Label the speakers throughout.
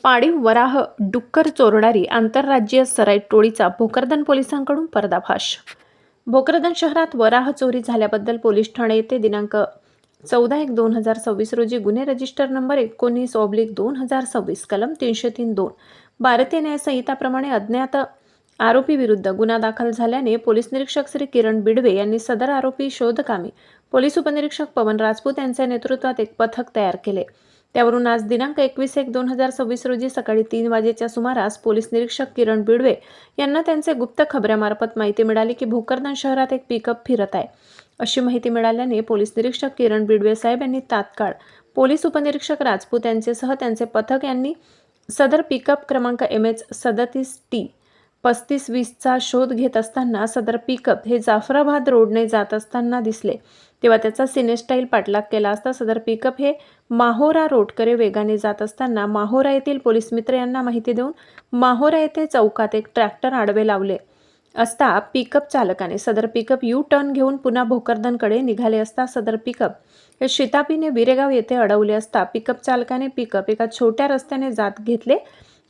Speaker 1: पाळीव वराह डुक्कर चोरणारी आंतरराज्यीय सराईट टोळीचा भोकरदन पोलिसांकडून पर्दाफाश। भोकरदन शहरात वराह चोरी झाल्याबद्दल पोलीस ठाणे येथे दिनांक 14/1/2026 रोजी गुन्हे रजिस्टर नंबर 19/2026 कलम 303(2) भारतीय न्याय संहिताप्रमाणे अज्ञात आरोपी विरुद्ध गुन्हा दाखल झाल्याने पोलीस निरीक्षक श्री किरण बिडवे यांनी सदर आरोपी शोधकामी पोलीस उपनिरीक्षक पवन राजपूत यांच्या नेतृत्वात एक पथक तयार केले। त्यावरून आज दिनांक 21/1/2026 रोजी सकाळी 3 वाजेच्या सुमारास पोलीस निरीक्षक किरण बिडवे यांना त्यांचे गुप्त खबऱ्यामार्फत माहिती मिळाली की भोकरदन शहरात एक पिकअप फिरत आहे। अशी माहिती मिळाल्याने पोलीस निरीक्षक किरण बिडवे साहेब यांनी तात्काळ पोलीस उपनिरीक्षक राजपूत यांच्यासह त्यांचे पथक यांनी सदर पिकअप क्रमांक MH37T 3520चा शोध घेत असताना सदर पिकअप हे जाफराबाद रोडने जात असताना दिसले। तेव्हा त्याचा सिनेस्टाईल पाठलाग केला असता सदर पिकअप हे माहोरा रोडकडे वेगाने जात असताना माहोरा येथील पोलीस मित्र यांना माहिती देऊन माहोरा येथे चौकात एक ट्रॅक्टर आडवे लावले असता पिकअप चालकाने सदर पिकअप यू टर्न घेऊन पुन्हा भोकरदनकडे निघाले असता सदर पिकअप हे शितापीने विरेगाव येथे अडवले असता पिकअप चालकाने पिकअप एका छोट्या रस्त्याने जात घेतले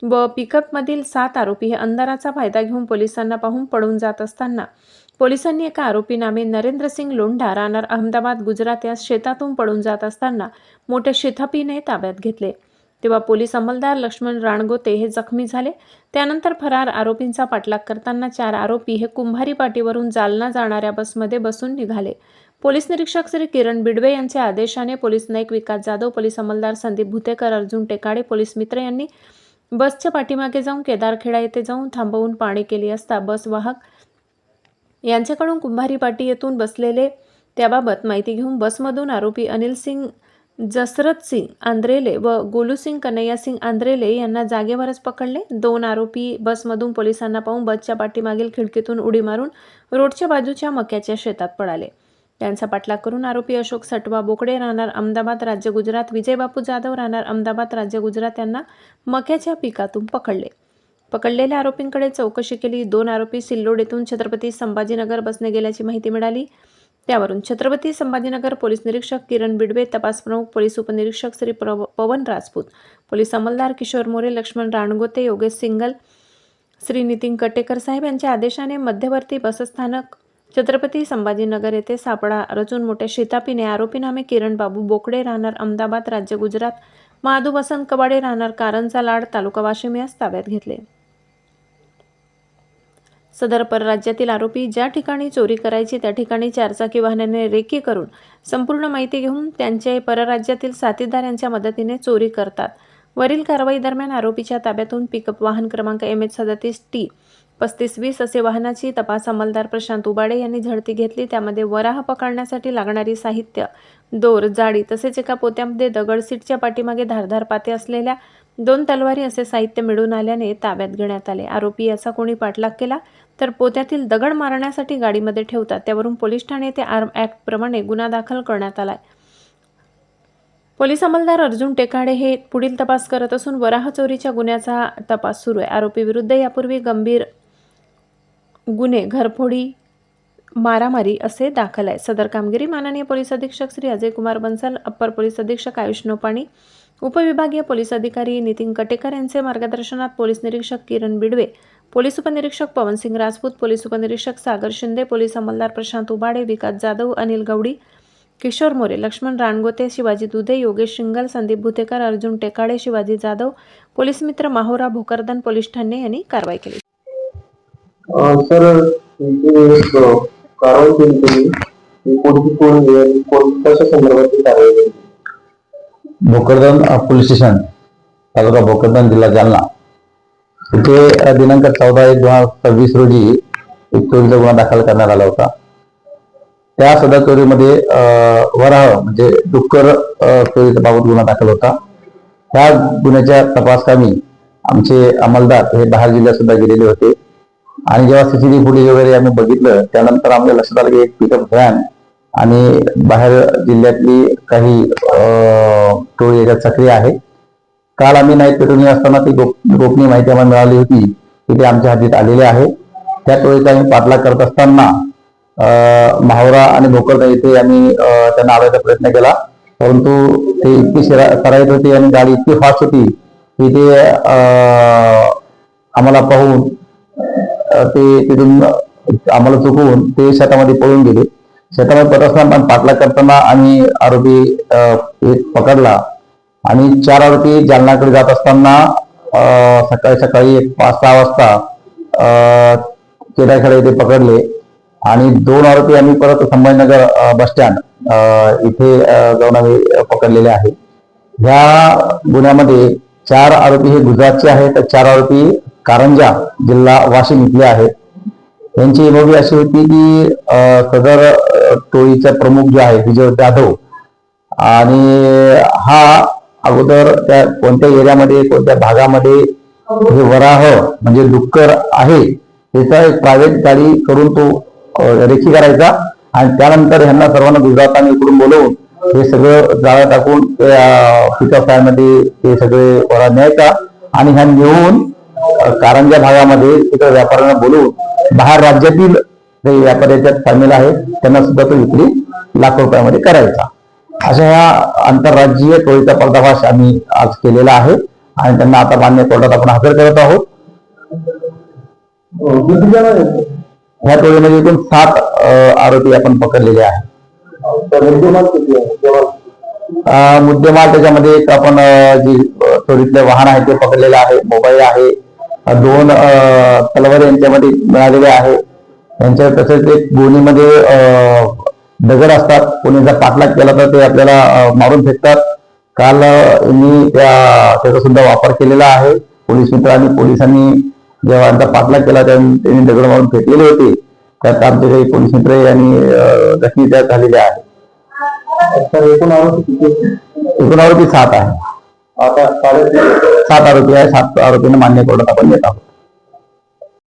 Speaker 1: व पिकअपमधील 7 आरोपी हे अंधाराचा फायदा घेऊन पोलिसांना पाहून पळून जात असताना पोलिसांनी एका आरोपी नामे नरेंद्रसिंग लोंढा राहणार अहमदाबाद गुजरात या शेतातून पळून जात असताना मोठ्या शितापीने ताब्यात घेतले। तेव्हा पोलीस अंमलदार लक्ष्मण राणगोते हे जखमी झाले। त्यानंतर फरार आरोपींचा पाठलाग करताना 4 आरोपी हे कुंभारी पाटीवरून जालना जाणाऱ्या बसमध्ये बसून निघाले। पोलीस निरीक्षक श्री किरण बिडवे यांच्या आदेशाने पोलीस नाईक विकास जाधव, पोलीस अंमलदार संदीप भुतेकर, अर्जुन टेकाडे, पोलीस मित्र यांनी बसच्या पाठीमागे जाऊन केदारखेडा येथे जाऊन थांबवून पाहणी केली असता बस वाहक यांच्याकडून कुंभारी पाटी येथून बसलेले त्याबाबत माहिती घेऊन बसमधून आरोपी अनिल सिंग जसरत सिंग आंद्रेले व गोलू सिंग कन्हैया सिंग आंद्रेले यांना जागेवरच पकडले। 2 आरोपी बसमधून पोलिसांना पाहून बसच्या पाठीमागील खिडकीतून उडी मारून रोडच्या बाजूच्या मक्याच्या शेतात पळाले। त्यांचा पाठलाग करून आरोपी अशोक सटवा बोकडे राहणार अहमदाबाद राज्य गुजरात, विजय बापू जाधव राहणार अहमदाबाद राज्य गुजरात यांना मक्याच्या पिकातून पकडले। पकडलेल्या आरोपींकडे चौकशी केली। 2 आरोपी सिल्लोड येथून छत्रपती संभाजीनगर बसने गेल्याची माहिती मिळाली। त्यावरून छत्रपती संभाजीनगर पोलीस निरीक्षक किरण बिडवे, तपास प्रमुख पोलीस उपनिरीक्षक श्री पवन राजपूत, पोलीस अंमलदार किशोर मोरे, लक्ष्मण राणगोते, योगेश सिंगल, श्री नितीन कटेकर साहेब यांच्या आदेशाने मध्यवर्ती बसस्थानक छत्रपती संभाजीनगर येथे सापळा रचून मोठ्या शितापीने आरोपी नामे किरण बाबू बोकडे राहणार अहमदाबाद राज्य गुजरात, महादू वसंत कबाडे राहणार कारंजा लाड तालुका वाशिम यास ताब्यात घेतले। सदर परराज्यातील आरोपी ज्या ठिकाणी चोरी करायची त्या ठिकाणी 4 चाकी वाहनाने रेकी करून संपूर्ण माहिती घेऊन त्यांचे परराज्यातील साथीदार यांच्या मदतीने चोरी करतात। वरील कारवाई दरम्यान आरोपीच्या ताब्यातून पिकअप वाहन क्रमांक MH37T 3520 असे वाहनाची तपास अंमलदार प्रशांत उबाडे यांनी झडती घेतली। त्यामध्ये वराह पकडण्यासाठी लागणारी साहित्य, दोर, जाळी तसेच एका पोत्यामध्ये दगड, सीटच्या पाठीमागे धारधार पाते असलेल्या 2 तलवारी असे साहित्य मिळून आल्याने ताब्यात घेण्यात आले। आरोपी याचा कोणी पाठलाग केला तर पोत्यातील दगड मारण्यासाठी गाडीमध्ये ठेवतात। त्यावरून पोलीस ठाणे येथे आर्म ॲक्ट प्रमाणे गुन्हा दाखल करण्यात आलाय। पोलीस अंमलदार अर्जुन टेकाडे हे पुढील तपास करत असून वराह चोरीच्या गुन्ह्याचा तपास सुरू आहे। आरोपी विरुद्ध यापूर्वी गंभीर गुन्हे घरफोडी, मारामारी असे दाखल आहे। सदर कामगिरी माननीय पोलीस अधीक्षक श्री अजय कुमार बंसल, अप्पर पोलीस अधीक्षक आयुष नोपाणी, उपविभागीय पोलीस अधिकारी नितीन कटेकर यांचे मार्गदर्शनात पोलीस निरीक्षक किरण बिडवे, पोलीस उपनिरीक्षक पवनसिंग राजपूत, पोलीस उपनिरीक्षक सागर शिंदे, पोलीस अंमलदार प्रशांत उबाडे, विकास जाधव, अनिल गवडी, किशोर मोरे, लक्ष्मण राणगोते, शिवाजी दुधे, योगेश शिंगल, संदीप भुतेकर, अर्जुन टेकाडे, शिवाजी जाधव, पोलीस मित्र माहोरा भोकरदन पोलीस ठाणे यांनी कारवाई केली।
Speaker 2: सर कारवाई केली कशा संदर्भात कारवाई केली?
Speaker 3: भोकरदन पोलीस स्टेशन तालुका भोकरदन जिल्हा जालना इथे दिनांक 14/1/2026 रोजी एक चोरीचा गुन्हा दाखल करण्यात आला होता। त्या सदर चोरीमध्ये वराह म्हणजे डुक्कर चोरीचा बाबत गुन्हा दाखल होता। त्या गुन्ह्याच्या तपासकामी आमचे अंमलदार हे बाहेर जिल्ह्यात सुद्धा गेलेले होते आणि जेव्हा CCTV फुटेज वगैरे आम्ही बघितलं त्यानंतर आमच्या लक्षात आलं की एक पिकअप व्हॅन आणि बाहेर जिल्ह्यातली काही टोळी याच्यात सक्रिय आहे। काल आम्ही नाईट पेट्रोलिंग असताना ती गोपनीय माहिती आम्हाला मिळाली होती की ते आमच्या हातीत आलेले आहे। त्या टोळीचा आम्ही पाठलाग करत असताना माहोरा आणि भोकरदन येथे आम्ही त्यांना आळायचा प्रयत्न केला, परंतु ते इतकी सराईत होती आणि गाडी इतकी फास्ट होती की ते आम्हाला पाहून ते तिथून आम्हाला चुकवून ते शेतामध्ये पळून गेले. शेतामध्ये पळत असताना पाठलाग करताना आम्ही आरोपी एक पकडला आणि 4 आरोपी जालनाकडे जात असताना सकाळी एक 5-6 वाजता केडाखेडा इथे पकडले आणि 2 आरोपी आम्ही परत संभाजीनगर बस स्टँड इथे जाऊन आम्ही पकडलेले आहे. ह्या गुन्ह्यामध्ये 4 आरोपी हे गुजरातचे आहेत तर 4 आरोपी कारंजा जिल्हा वाशिम इथले आहेत. यांची एमओबी अशी होती की सदर टोळीचा प्रमुख जो आहे विजय जाधव आणि हा अगोदर त्या कोणत्या एरियामध्ये कोणत्या भागामध्ये हे वराह म्हणजे डुक्कर आहे त्याचा एक प्रायव्हेट गाडी करून तो रेखी करायचा आणि त्यानंतर ह्यांना सर्वांना गुजराताने इकडून बोलवून हे सगळं जाळं टाकून पिकअप कारमध्ये ते सगळे वराह न्यायचा आणि ह्या नेऊन कारंजा भागामध्ये तिथं व्यापाऱ्यांना बोलवून बाहेर राज्यातील जे व्यापारी याच्यात सामील आहेत त्यांना सुद्धा तो विक्री लाखो रुपयामध्ये करायचा. अशा ह्या आंतरराज्यीय टोळीचा पर्दाफाश आम्ही आज केलेला आहे आणि त्यांना आता मान्य कोर्टात आपण हजर करत आहोत. ह्या टोळीमध्ये एकूण 7 आरोपी आपण पकडलेले आहेत. मुद्देमाल त्याच्यामध्ये एक आपण जी चोरीतले वाहन आहे ते पकडलेलं आहे, मोबाईल आहे, 2 तलवार यांच्यामध्ये मिळालेले आहे. यांच्या तसेच एक गोणीमध्ये दगड असतात, कोणीचा पाठलाग केला तर ते आपल्याला मारून फेकतात. काल यांनी त्याचा सुद्धा वापर केलेला आहे. पोलीस मित्र आणि पोलिसांनी जेव्हा यांचा पाठलाग केला त्यांनी दगड मारून फेकलेले होते. त्यात आमचे काही पोलीस मित्र यांनी जखमी झालेले आहेत. एकूण आरोपी 7 आहे. आता 7 आरोपी आहे. 7 आरोपींना मान्य कोर्टात आपण देत आहोत.